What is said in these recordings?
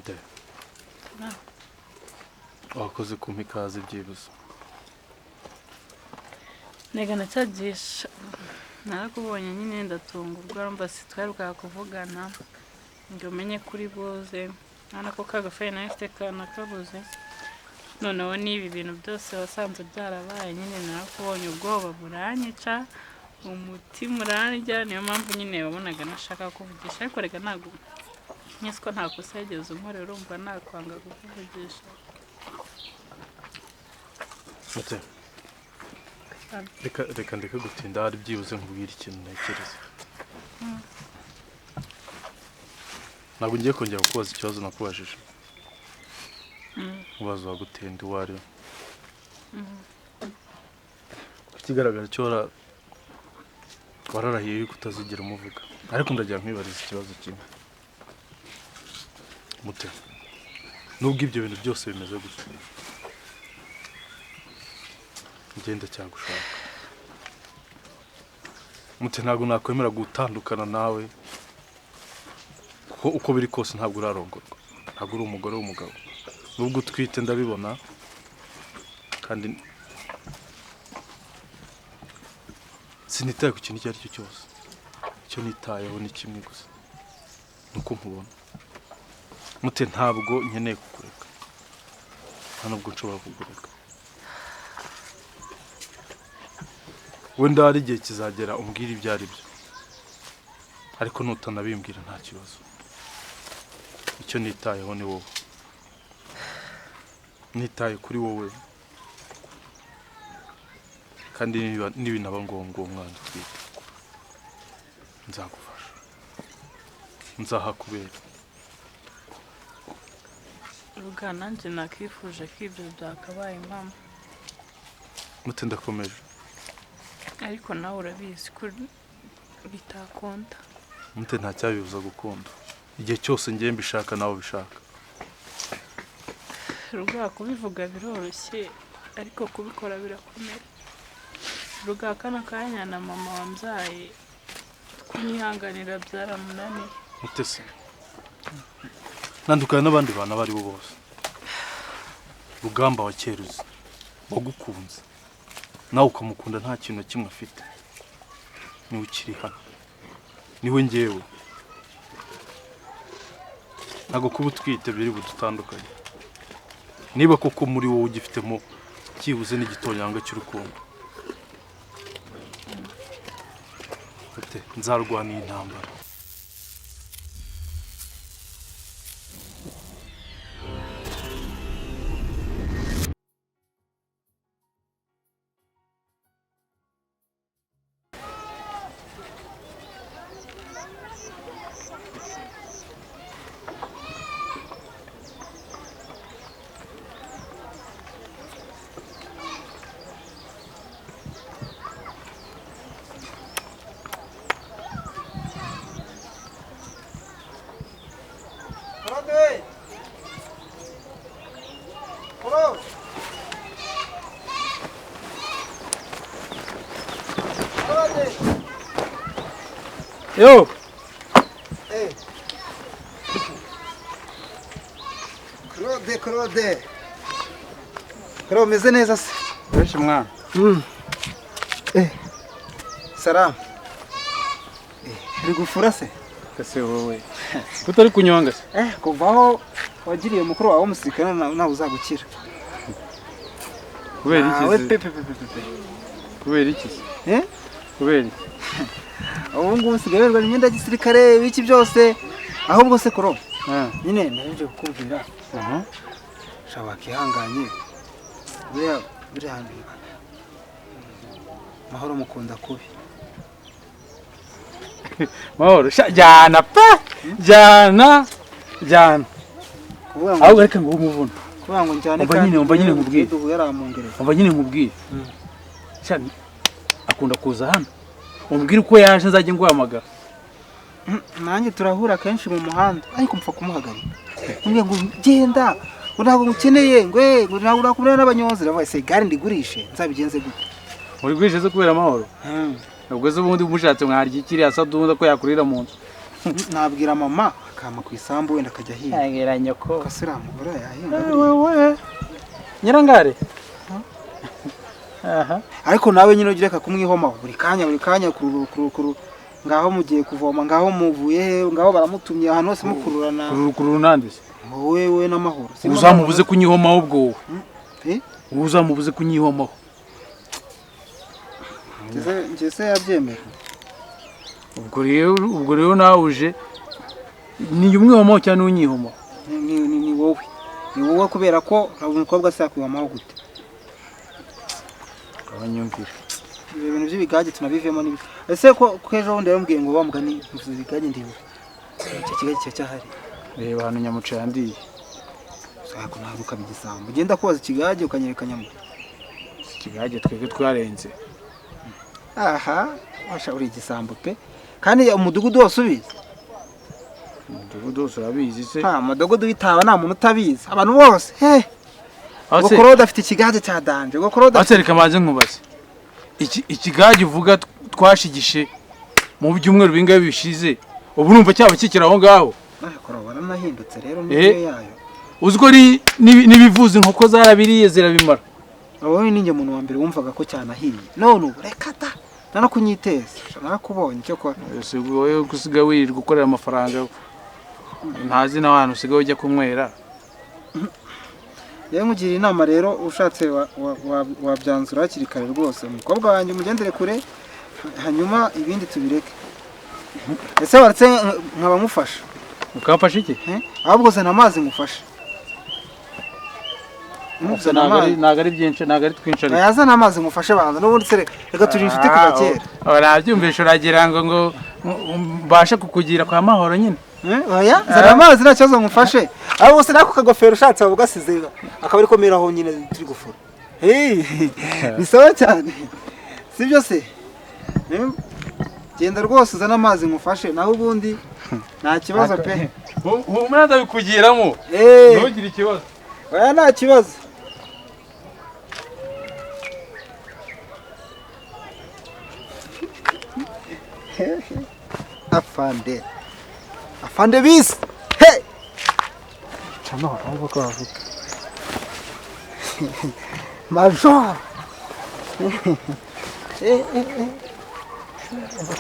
nde wakoze kumpa ikaze byibuze nega nacyagisha narakubonye nyine ndatungurwa mba sitwaruka kuvugana ngo umenye kuri boze nana ko kagafaye nayo ifite kana kabuze noneho nibi bintu byose wasanze byarabaye nyine narakubonye ubwoba buranyica umutima uranjya niyo mpamvu nyine wabonaga nashaka kuvugisha ariko rega ntago nyesiko nta kosa yageze umurero urumva nakwanga kuvugisha Mute reka ndeke gutinda hari byibuze nkubwira ikintu ntekereza ntabwo ngiye kongera kukubaza ikibazo nakubajije ubazo wagutenda uwari ikigaragara cyo wararahiye yuko utazigera umuvuga ariko ndagira nkwibariza ikibazo kimwe Mute nubwo ibyo bintu byose bimeze gutya ngenda cyagushaka Mute ntabwo nakwemera gutandukana nawe uko biri kose ntabwo urarongorwa ntabwo uri umugore w'umugabo nubwo utwite ndabibona kandi sinitaye ku kintu icyo ari cyo cyose icyo nitayeho ni kimwe gusa nuko nkubona Mute ntabwo nkeneye kukureka nta nubwo nshobora kugureka wenda hari igihe kizagera umbwira ibyo ari byo ariko nutanabimbwira nta kibazo icyo nitayeho ni wowe nitaye kuri wowe kandi nibinaba ngombwa uwo mwana utwite nzagufasha nzahakubera ruga nanjye nakifuje ko ibyo byakabaye impamo Mute ndakomeje ariko nawe urabizi ko bitakunda Mute ntacyabibuza gukunda igihe cyose ngiye mbishaka nawe bishaka ruga kubivuga biroroshye ariko kubikora birakomeye ruga kana kanya na mama wambyaye kunyihanganira byaramunaniye Mute se nandukana n'abandi bana bari bo bose Rugamba wa Cyeruzi wagukunze nawe ukamukunda nta kintu na kimwe afite niwe ukiri hano niwe ngewe ntabwo kuba utwite biri budutandukanye niba koko muri wowe ugifitemo byibuze n'igitonyanga cy'urukundo Mute nzarwana iyi ntambara Yo! Claude. Claude meze neza se. Wesh mwana. Salam. Uri gufura se? Kase wowe. Utari kunyonga se? Kuvaho wagiriye mukuru wawe umusirikare nawe uzagukira. Kubera iki? Nawe pepe. Kubera iki? Kubera iki? Ubu ngubu usigaye imyenda y'gisirikare biki byose ahubwo se koro nyine naje kukubwira shaba kihanganye biriya mahoro mukunda kubi mahoro jana pa jana aho reka ngo umuvuna kuvuga ngo njyane umva nyine nkubwire yaramungereza umva nyine nkubwire cyane akunda kuza hano umbwira uko yaje nzajye nguhamagara nanjye turahura kenshi mu muhanda ariko mpfa kumuhagarika mbwiye ngo genda ntabwo mukeneye ngo ntabwo urakumwe n'abanyonzi ravuye se gare ndigurishe nzabigenze gute uri gurishe zo kubera amahoro ubwo zo ubundi umushatse mwarya ikiri asa duhunda ko yakurira mu nzu nabwira mama akama ku isambu wenda akajya ahinga yagera nyoko kasira mugore yahinga wewe nyirangare aha ariko nawe nyine ugireka kumwihomaho buri kanya kuru ngaho mugiye kuvoma ngaho muvuye ngaho baramutumye ahantu hose mukururana kururu nandise wowe n'amahoro uzamubuze kunyihomaho ubwo wowe uzamubuze kunyihomaho ngeze yabyemera ubwo rero nawe uje ni umwihomaho cyane unyihomaho ni wowe kubera ko umukobwa asakwihomaho gute abanyumvira ibintu by'ibigage tunabivemo nibi ese ko ejo bundi yambwiye ngo bamugani mvuze ibigage ndiwe icyo kigage cyahari reba hano nyamuca yandiye sako ntabwo kabigisambo ugenda kubaza ikigage ukanyereka nyamu ikigage twebwe twarenze aha washa uri igisambo pe kandi umudugudu wose ubizi umudugudu wose urabizi se umudugudu witaba nta muntu utabizi abantu bose Gokoroda afite ikigage cya danje Gokoroda asereka maze nkubaze ikigage uvuga twashigishe mu byumweru bingaye bishize ubu numva cyaba kikira aho ngaho korobara nahindutse rero niyo yayo uziko nibivuze inkoko zarabiriye zirabimara wowe ninjye muntu wa mbere wumvaga ko cyanahiye none reka ta nana kunyiteza nakubonye cyo kwa ese wowe gusiga wirirwa gukorera amafaranga ntazi n'abantu usigaye ujya kunywera yewe mugira inama rero ushatse wabyanzura hakiri kare rwose umukobwa wanjye umugendere kure hanyuma ibindi tubireke ese waretse nkaba mufasha ukamfasha iki ahubwo zana amazi ngufasha ntago ari byinshi ntago ari twinshi ariko yazana amazi ngufashe banza n'ubundi se reka turi inshuti kuva kera urabyumvisha uragira ngo mbashe kukugira kwa mahoro nyine oya zana amazi nta kibazo ngufashe aho bose nako kagofero ushatse wabugasize akaba ariko meraho nyine turi gufura bisawa cyane sibyo se genda rwose uzana amazi ngufashe naho ubundi nta kibazo pe humura ndabikugiramo ntugire ikibazo oya nta kibazo afande bisi chano hapo kwa vuka major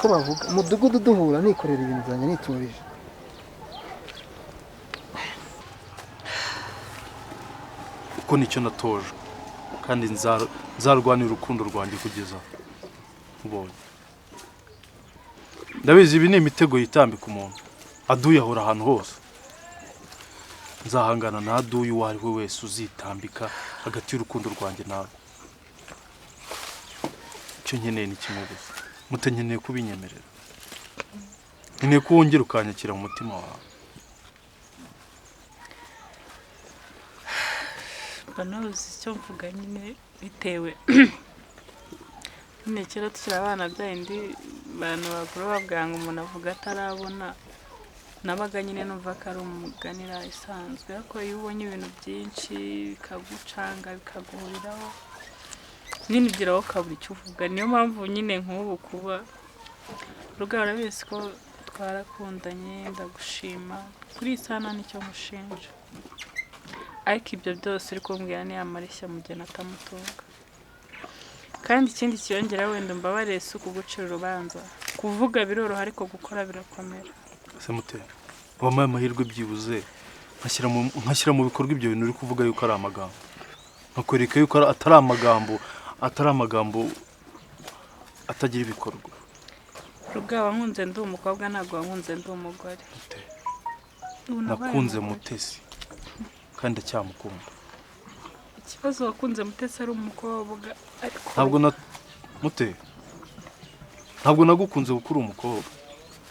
ko bavuga mudugudu duhura nikorera ibintu zanjye niturije uko nicyo natoje kandi nzarwanira urukundo rwanjye kugeza ubonye ndabizi ibi ni imitego yitambika umuntu aduye ahora ahantu hose nzahangana na aduye uwo ari we wese uzitambika hagati y'urukundo rwanjye nawe icyo nkeneye ni kimwe gusa mutenyeneye kubinyemerera nkeneye ko wongera ukanyakira mu mutima wawe banoze icyo mvuga nyine bitewe nyine kera tukiri abana byindi abantu bakuru babwira ngo umuntu avuga atarabona nabaga nyine numva ko ari umuganira isanzwe ariko iyo ubonye ibintu byinshi bikagucanga bikaguhuriraho nyine ugeraho ukabura icyo uvuga niyo mpamvu nyine nk'ubu kuba rugara urabizi ko twarakundanye ndagushima kuri iyi saha nicyo mushinja ariko ibyo byose uri kumbwira ni amareshya mugena atamutunga kandi ikindi kiyongera wenda mbabarire si ukugucira urubanza kuvuga biroroha ariko gukora birakomera se mutera wampaye amahirwe byibuze nkashyira mu bikorwa ibyo bintu uri kuvuga yuko ari amagambo nkakwereka yuko atari amagambo atagira ibikorwa rugaba nkunze ndi umukobwa ntabwo wankunze ndi umugore nakunze mutesi kandi acyamukunda ikibazo wakunze mutesi ari umukobwa ntabwo nagukunze kuko uri umukobwa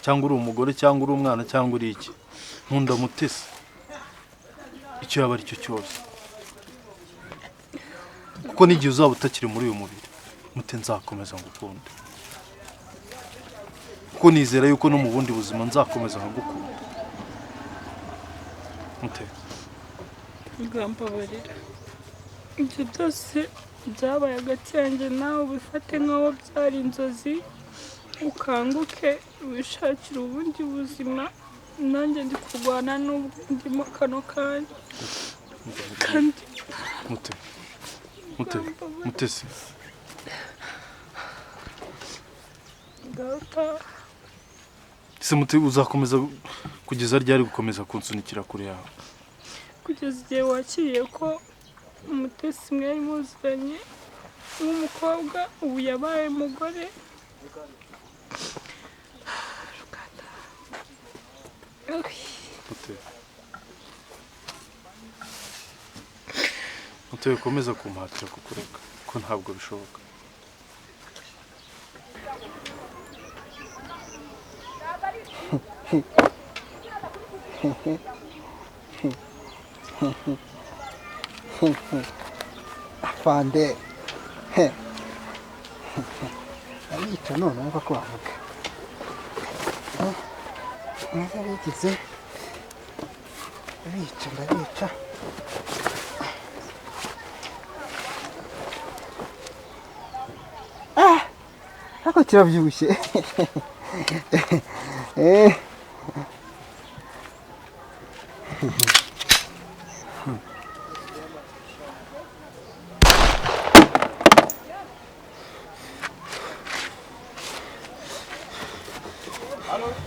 cyangwa uri umugore cyangwa uri umwana cyangwa uri iki nkunda mutesi icyo yaba ari cyo cyose kuko n'igihe uzaba utakiri muri uyu mubiri mute nzakomeza ngukunda kuko nizera yuko no mu bundi buzima nzakomeza nkagukunda mute mbabarira ibyo byose byabaye hagati yanjye nawe ubifate nk'aho byari inzozi ukanguke wishakire ubundi buzima nanjye ndi kurwana n'ubwo ndimo kano kanya kandi mutesi data ese mute uzakomeza kugeza ryari gukomeza kunsunikira kure yawe kugeza igihe wakiriye ko umutesi mwari muziranye w'umukobwa ubu yabaye umugore mute ukomeza kumpatira kukureka ko ntabwo bishoboka afande arica none wumva ko wavuga maze bigize ndabica ariko kirabyibushye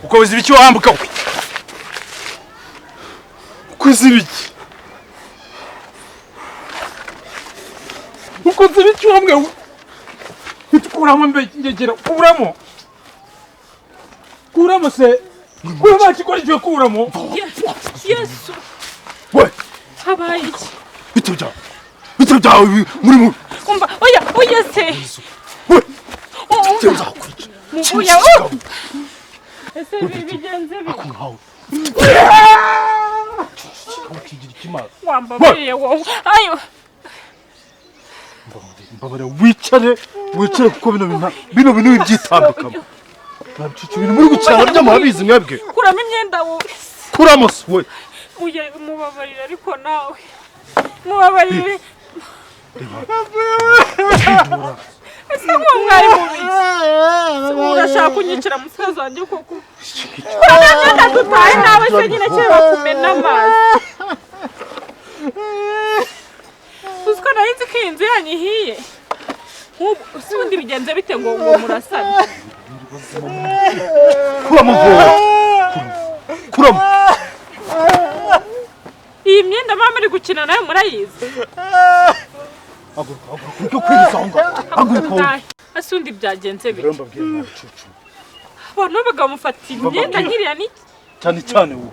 ukoze ibiki wambuka we ukoze ibiki ukoze ibiki wambwe kuramo mbegera kuramo se kuramo kikoresho kuramo Yesu we habaye iki bito byawe muri umva oya se we nzakwica mubuya ese bigenze akunhawe ukigira ikimara wambabariye wowe ayo mbabare wicare kuko bino bintu byitambikamo ntabwo ibintu muri gucana by'amabizi mwebwe kuramo imyenda wowe kuramo we mubabarire ariko nawe mubabarire ese ko mwari mubizi urashaka kunyicira musaza wanjye koko kuramo imyenda dutahe nawe se nyine cyeba kumena amazi uziko nari nzi ko iyi nzu yanyu ihiye si ubundi bigenze bite ngo murasane kuramo iyi myenda mama muri gukina nayo murayizi ese undi byagenze bite abantu bagamufata imyenda nkiriya niki cyane wowe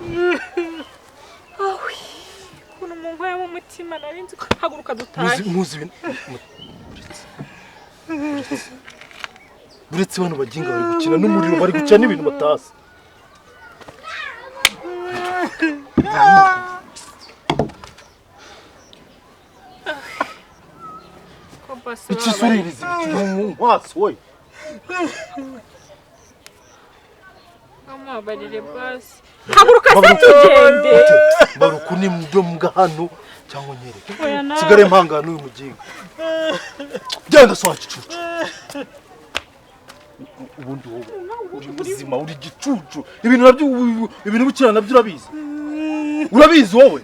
ukuntu mu nkoya mu mutima nari nzi ko haguruka dutahe muzi ibintu buretse bano baginga bari gukina n'umuriro bari gukina n'ibintu batazi ikisuririzi nkwaso we amabarire basi haguruka se tugende barukuni mubyo mbwa hano cyangwa nyereke sigare mpangana uyu muginga genda so gicucu ubundi wowe uri muzima uri gicucu ibintu nabyo ibintu bukira nabyo urabizi wowe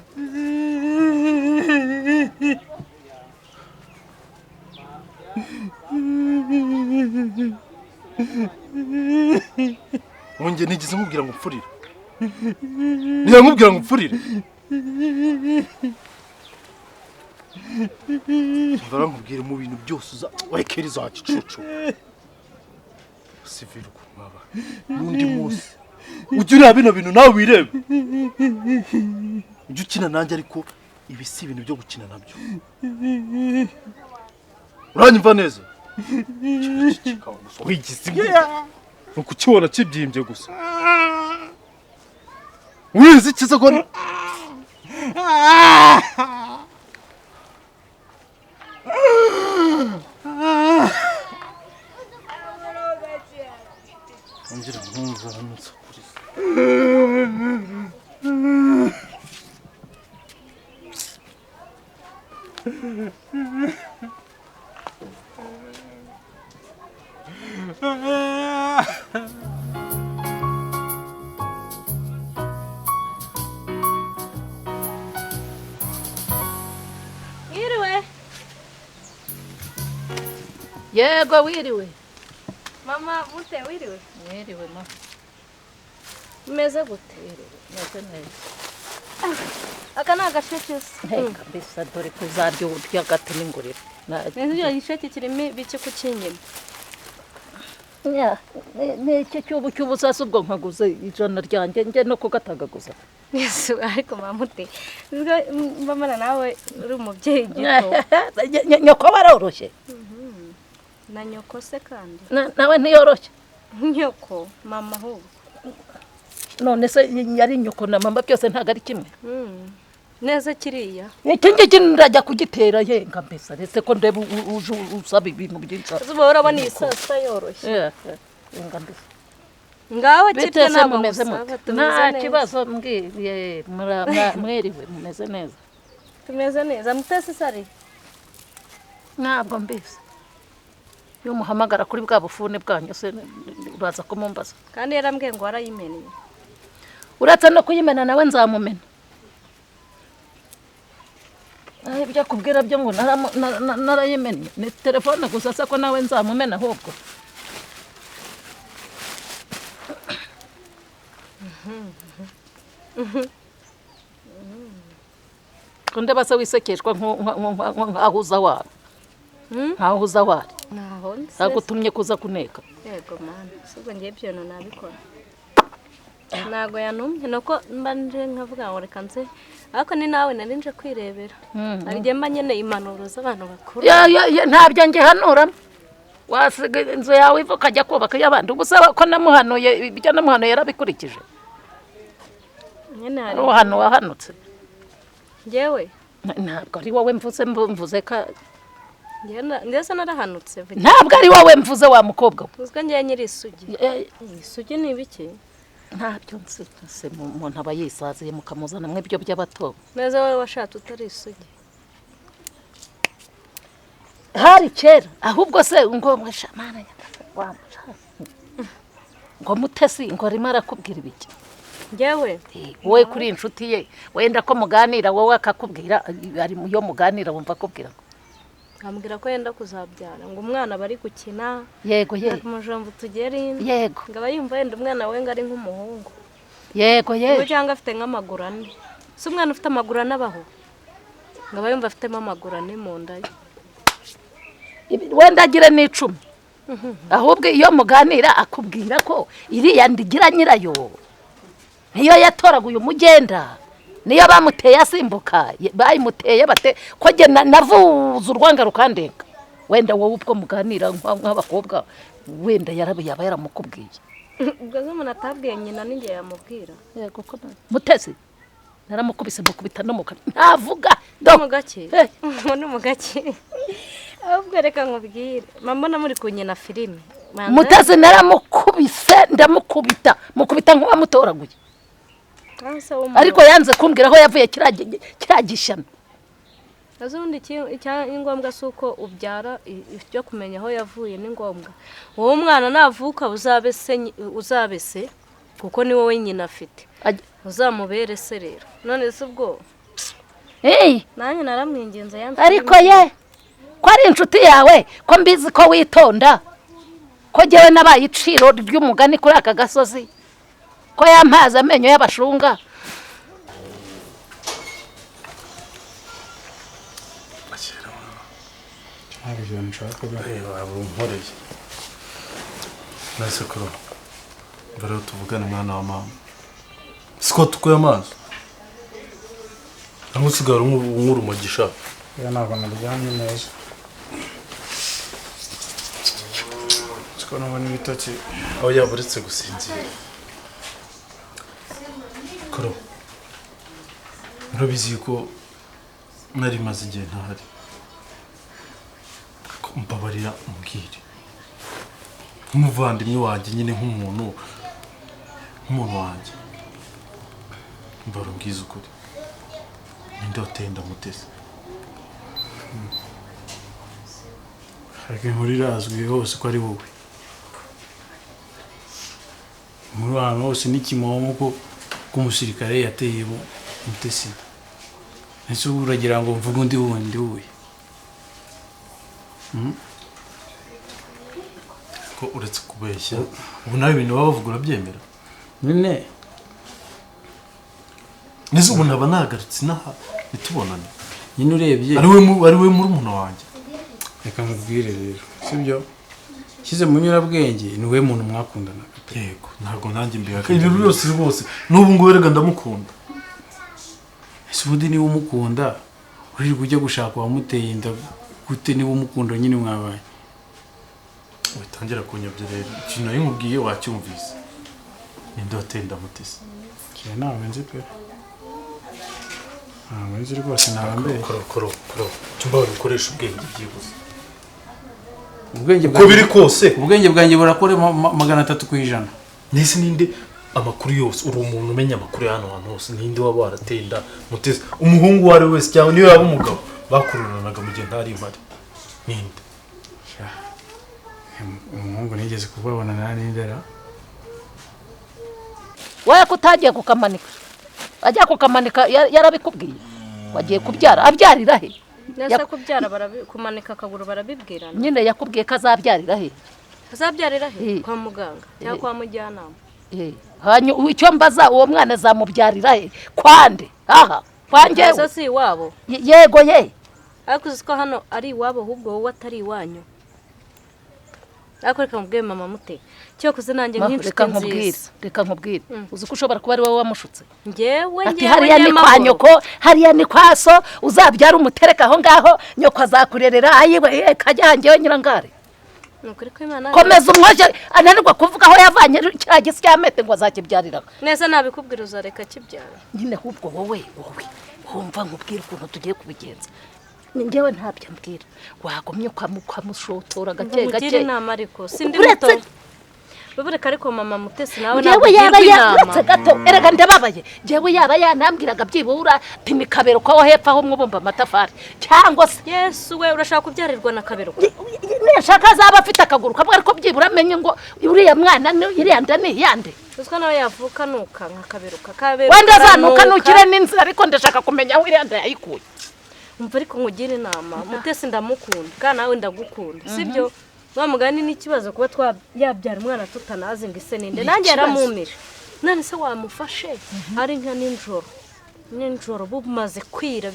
Munge nigize nkubwira ngo mpfurire niya nkubwira ngo mpfurire ndara nkubwire mu bintu byose uza wekeriza gicucu siviru kumaba nundi munsi ujye ureba bino bintu nawe wirebe ujye ukina nanjye ariko ibi si ibintu byo gukina nabyo uranyumva neza wigize nuko ukibona kibyimbye gusa wizi kiza ko ngira nkumva hanutse kuri yego wiriwe Mama mute wiriwe? wiriwe ma Meze gute? meze neza Aka ni agasheke se. Henga mbese dore ko uzaryo ry'agati n'inguriro Nzi iyo gisheke kirimo bike ku kinyema. n'iki cy'ubusasi ubwo nkaguze ijana ryanjye njye no kugatagaguza Yesu ariko mama mute. Nzwe mbamana nawe uri umubyeyi gito. nyoko baroroshye Na nyoko se kandi. nawe ntiyoroshye Nyoko mama ahubwo. none se yari nyoko na mama byose ntabwo ari kimwe Neza kiriya. iki ngiki ndajya kugitera yenga mbese ndetse ko ndeba uje usaba ibintu byinshi Zuba urabona iyi sasa yoroshye. yenga mbese Ngaho kirya bitese ntabwo mumeze musaba, mute tumeze nta neza. kibazo mbwiye mweriwe mumeze neza Tumeze neza mutese sari. ntabwo mbese iyo muhamagara kuri bwa bufune bwanyu se uraza kumumbaza Kandi yarambwiye ngo warayimeneye. uretse no kuyimena nawe nzamumena ibyo akubwira byo ngo narayimennye ni telefone gusa se ko nawe nzamumena ahubwo ndeba se wisekeshwa nk'ahuza wari nkahuza wari Naho nse. ntagutumye kuza kuneka Yego mana. Subwo ngiye byo nabikora. Nago yanumye nuko mba nje nkavuga ngo reka nze. Ariko ni nawe nari nje kwirebera. Arije mba nyene impanuro z'abantu bakuru. ntabyo nge hanuramo wasiga inzu yawe iva ukajya kubaka iy'abandi ubusaba ko namuhanuye ibyo namuhanuye yarabikurikije Nyene hari. hano wahanutse Ngewe. ntabwo ari wowe mvuze ka Ndese narahanutse. ntabwo ari wowe mvuze wa mukobwa we Uzwa ngiye nyiri isugi. Isugi ni ibiki? ntabyo nse umuntu aba yisaziye mukamuzana mwe ibyo by'abato Neza wowe washatse utari isugi. hari kera ahubwo se ngo mwashamana ngo mutesi ngo arimo arakubwira ibiki Ngewe. wowe kuri inshuti ye wenda ko muganira wowe akakubwira ari yo muganira wumva akubwira Ambwira ko yenda kuzabyara ngo umwana bari gukina. yego Mujombo tugeri. yego Ngaba yumva yenda umwana we ngo ari nk'umuhungu. yego Ngo cyangwa afite nk'amaguru ane. Si umwana ufite amaguru ane abaho. Ngaba yumva afitemo amaguru ane mu nda ye. wenda agira n'icumi ahubwo iyo muganira akubwira ko iriya ndigira nyirayo niyo yatoraguye umugenda niyo bamuteye asimbuka bayimuteye bate ko jye navuze urwanga rukandenga wenda wowe ubwo muganira nk'abakobwa wenda yaba yaramukubwiye Ubwo zo umuntu atabwiye nyina ninjye yamubwira. yego ko mutesi naramukubise mukubita no muka ntavuga Mu gake. Ni mu gake. Ahubwo reka nkubwire. Mama na muri kunyina filime. mutesi naramukubise ndamukubita mukubita nk'uwamutoraguye ariko yanze kumbwira aho yavuye kiragishana Azundi ngombwa suko ubyara ibyo kumenya aho yavuye ni ngombwa. Wowe umwana navuka uzabese kuko ni wowe nyina afite. Uzamubere se rero. None se ubwo nanjye naramwingenza yanze. ariko ye ko ari inshuti yawe ko mbizi ko witonda ko jyewe nabaye iciro ry'umugani kuri aka gasozi ko yampaze amenyo y'abashunga ntabwo ibyo nshaka nkoreye nase kuro mbere yo tuvugane mwana wa mama siko tukuye amazi ntabwo usigara nk'urumogisha iyo ntabwo naryamye neza siko nubona ibitotsi aho yaba uretse gusinzira kuro murabizi ko nari maze igihe ntahari mbabarira umbwire nk'umuvandimwe wanjye nyine nk'umuntu wanjye mbara ubwiza ukuri ninde wateye ndamutese ariko inkuru irazwi hose ko ari wowe muri ahantu hose n'ikimomo ko umusirikare yateye mutesi ese uragira ngo mvuge undi wundi wuye ariko uretse kubeshya ubu nawe ibintu baba bavuga urabyemera nyine nese ubu naba nagarutse inaha ntitubonane nyine urebye ari we murumuna wanjye reka nkubwire rero sibyo shyize mu nyurabwenge ni we muntu mwakundana yego ntabwo nanjye mbihaka ibintu byose rwose n'ubu ngubu erega ndamukunda ese ubundi niba umukunda uririrwa ujya gushaka uwamuteye inda gute niba umukunda nyine mwabaye witangira kunyabya rero ikintu nari nkubwiye wacyumvise ninde wateye inda mutesi kira nawe nzi pe ntabwo nzi rwose naba mbere koro cyumba ukoresha ubwenge byibuze uko biri kose ubwenge bwanjye burakore 300% nese ninde amakuru yose uri umuntu umenya amakuru y'ahantu hantu hose ninde waba warateye inda mutesi umuhungu wari wese cyangwa niyo yaba umugabo bakururanaga mu gihe ntari impari ninde umuhungu nigeze kubabona n'indera wowe kutagiye kukamanika ajya kukamanika yarabikubwiye wagiye kubyara abyarira he nese kubyara kumanika akaguru barabibwirana nyine yakubwiye ko azabyarira he azabyarira he kwa muganga cyangwa kwa mujyanama hanyuma icyo mbaza uwo mwana azamubyarira he kwande aha kwanjye ese si iwabo yego ye ariko uzi ko hano ari iwabo ahubwo wowe atari iwanyu ariko reka mubwire mama mute cyo kuze nanjye nk'inshuti nziza reka nkubwire uzi ko ushobora kuba ari wowe wamushutse ngewe hariya ni kwa nyoko hariya ni kwa so uzabyara umutereka aho ngaho nyoko azakurerera ayiwe kajya hangewe nyirangare nukuri ko Imana komeza umwoje ananirwa kuvuga aho yavanye cya gisi cyamete ngo azakibyarira neza nabikubwira uzareka kibyara nyine ahubwo wowe wumva nkubwira ukuntu tugiye kubigenza ngewe ntabyo mbwira wagomye ukamushotora gake gake inama ariko sindi muto Rubureka ariko mama mutesi nawe ngewe yaba yaretse gato erega ndababaye ngewe yaba yanambwiraga byibura pimi kabero ko hepfa aho mwubumba amatafari cyangwa se Yesu we urashaka kubyarirwa na kabero nishaka azaba afite akaguru kamwe ariko byibura amenye ngo uriya mwana iriya nda ni yande uzwa nawe yavuka nuka nka kabero wenda zanuka nukire n'inzira ariko ndashaka kumenya aho iriya nda yayikuye umva ariko nkugira inama mutesi ndamukunda kandi nawe ndagukunda sibyo wa mugani n'ikibazo kuba yabyara umwana tutanazi ngo ise ninde nanjye yaramumije none se wamufashe ari nka ninjoro bumaze kwira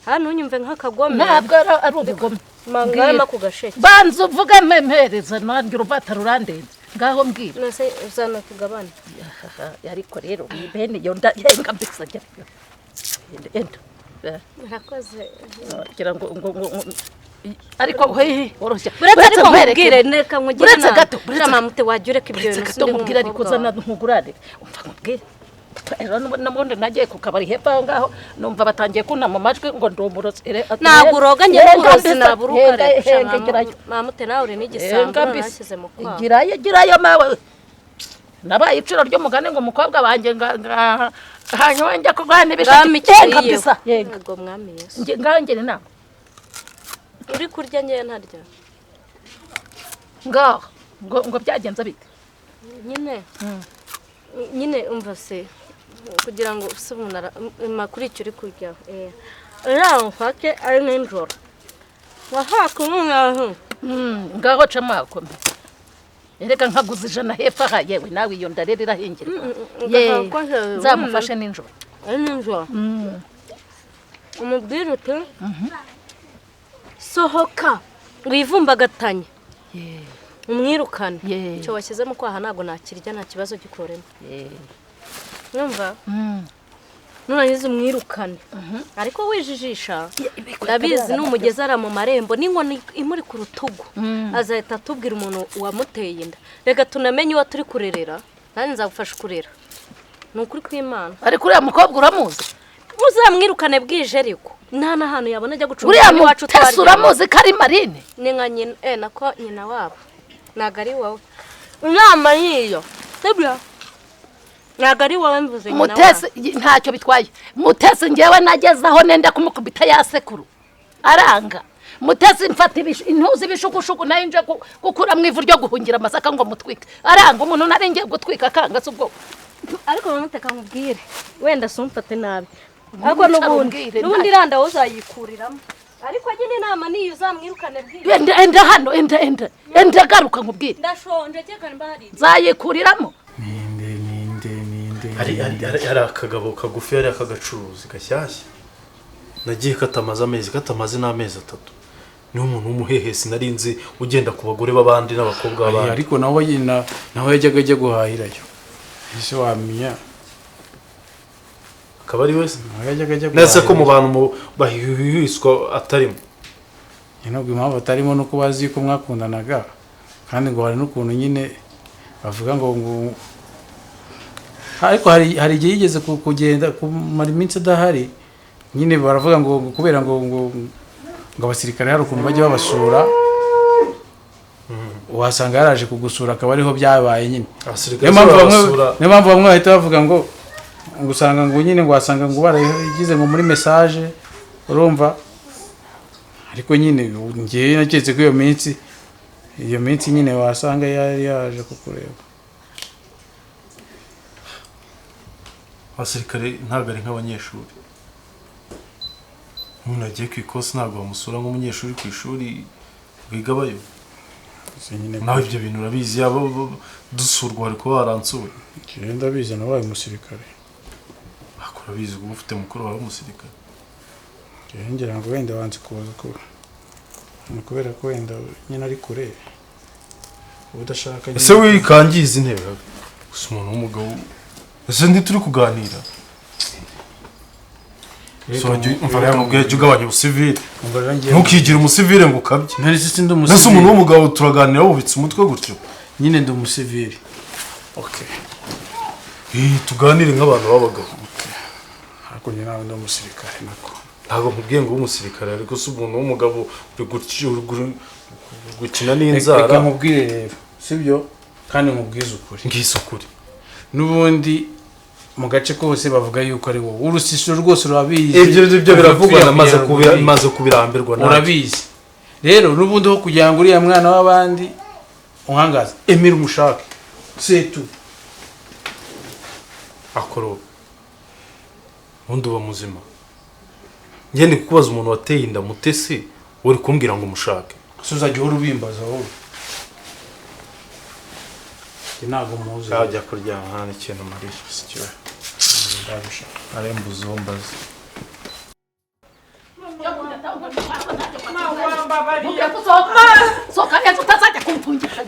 hano unyumve nk'akagome ntabwo ari ubugome mangama ku gasheke banza uvuge mpereza nanjye uruvata rurandenze ngaho mbwira nose uzana tugabane ariko rero bene yo ndayenga mbisa enda murakoze kugira ngo ariko oroshya buretse ariko nkubwire neka nkugire inama mute wajya ureka ibyo bintu sindi nkubwire ariko uzana nkugurane umva nkubwire namundi nagiye ku kabari hepfo aho ngaho numva batangiye kunama amajwi ngo ndumurosere ntabwo uroga njye n'uburozi naburuka reka mamute nawe uri n'igisambo nashyize mu kwaha girayo mawe nabaye iciro ry'umugani ngo umukobwa wanjye hanyuma njya kuganibisha kabisa yego mwami Yesu ngaho ngene inama uri kurya njye ntarya ngaho ngo byagenze bite nyine umva se kugira ngo usubunara makuri icyo uri kurya raho fake ari n'injoro wahaka umuntu ngaho camako ereka nkaguze ijana hepfo aha yewe nawe iyo ndarere irahengirwa nzamufashe n'injoro ari n'injoro umubwire uti sohoka wivumbagatanye umwirukane icyo washyizemo kwaha ntabwo nakirya nta kibazo gikoremo numva nurangiza umwirukane ariko wijijisha ndabizi n'umugezi ara mu marembo n'inkoni imuri ku rutugu azahita atubwira umuntu wamuteye inda reka tunamenye uwo turi kurerera nanjye nzagufasha kurera ni ukuri kw'Imana ariko uriya mukobwa uramuzi uzamwirukane bwije ariko nta n'ahantu yabona ajya gucunga uriya mutesi uramuzi ko ari Marine ni nka nyina nako nyina wabo ntabwo ari wowe inama y'iyo sibyo ntabwo ari wowe mvuze nyina mutesi ntacyo bitwaye mutesi ngewe nagezaho nenda kumukubita ya sekuru aranga mutesi mfata intuzi ibishugushugu nayo nje gukura mu ivu ryo guhungira amasaka ngo mutwike aranga umuntu nari ngiye gutwika akanga se ubwo ariko bamuteka nkubwire wenda sumfate nabi ariko n'ubundi iranda wowe uzayikuriramo ariko nyine inama niyo uzamwirukane bwira enda hano enda garuka nkubwire ndashonje cyeka mbahari nzayikuriramo ninde hari akagabo kagufi hari akagacuruzi gashyashya nagiye katamaze n'amezi 3 niho umuntu w'umuhehesi narinzi ugenda ku bagore b'abandi n'abakobwa b'abandi ariko nawe yajyaga ajya guhahirayo ese wamenya akaba ari wese yajyaga ajya nese ko mu bantu bahihiswa atarimo ntabwo impamvu atarimo nuko bazi ko mwakundanaga kandi ngo hari n'ukuntu nyine bavuga ngo ariko hari igihe yigeze kugenda kumara iminsi adahari nyine baravuga ngo kubera ngo abasirikare hari ukuntu bajya babasura wasanga yaraje kugusura akaba ariho byabaye nyine niyo mpamvu bamwe bahita bavuga ngo usanga ngo nyine ngo wasanga ngo baragize ngo muri message urumva ariko nyine ngiye naketse ko iyo minsi nyine wasanga yari yaje kukureba abasirikare ntabwo ari nk'abanyeshuri umuntu agiye ku ikosi ntabwo bamusura nk'umunyeshuri ku ishuri bigabayo nawe ibyo bintu urabizi yaba dusurwa bari kuba baransuye ndabizi nabaye umusirikare urabizi uba ufite mukuru wawe w'umusirikare ngira ngo wenda wanze kuza kuba ni kubera ko wenda nyine ari kure udashaka ese wikangiza intebe gusa umuntu w'umugabo ese ntituri kuganira mubwira jya ugabanya ubusivire ntukigire umusivire ngo ukabye nese umuntu w'umugabo turaganira wubitse umutwe gutyo nyine ndi umusivire tuganire nk'abantu b'abagabo ariko nyine nawe ndi umusirikare nako ntabwo nkubwiye ngo umusirikare ariko si umuntu w'umugabo uri gukina n'inzara reka nkubwire rero sibyo kandi nkubwize ukuri ngise ukuri n'ubundi mu gace kose bavuga yuko ari wowe urusisiro rwose urabizi ibyo biravugwa maze kubirambirwa urabizi rero n'ubundi ho kugira ngo uriya mwana w'abandi uhangaza emira umushake setu akoro ubundi uba muzima ngende kukubaza umuntu wateye inda mutese uri kumbwira ngo umushake uzajya uhora ubimbaza wowe ntabwo muzi ajya kuryama nta n'ikintu murisha sikira arembuza uwo mbaza soka neza utazajya kumfungisha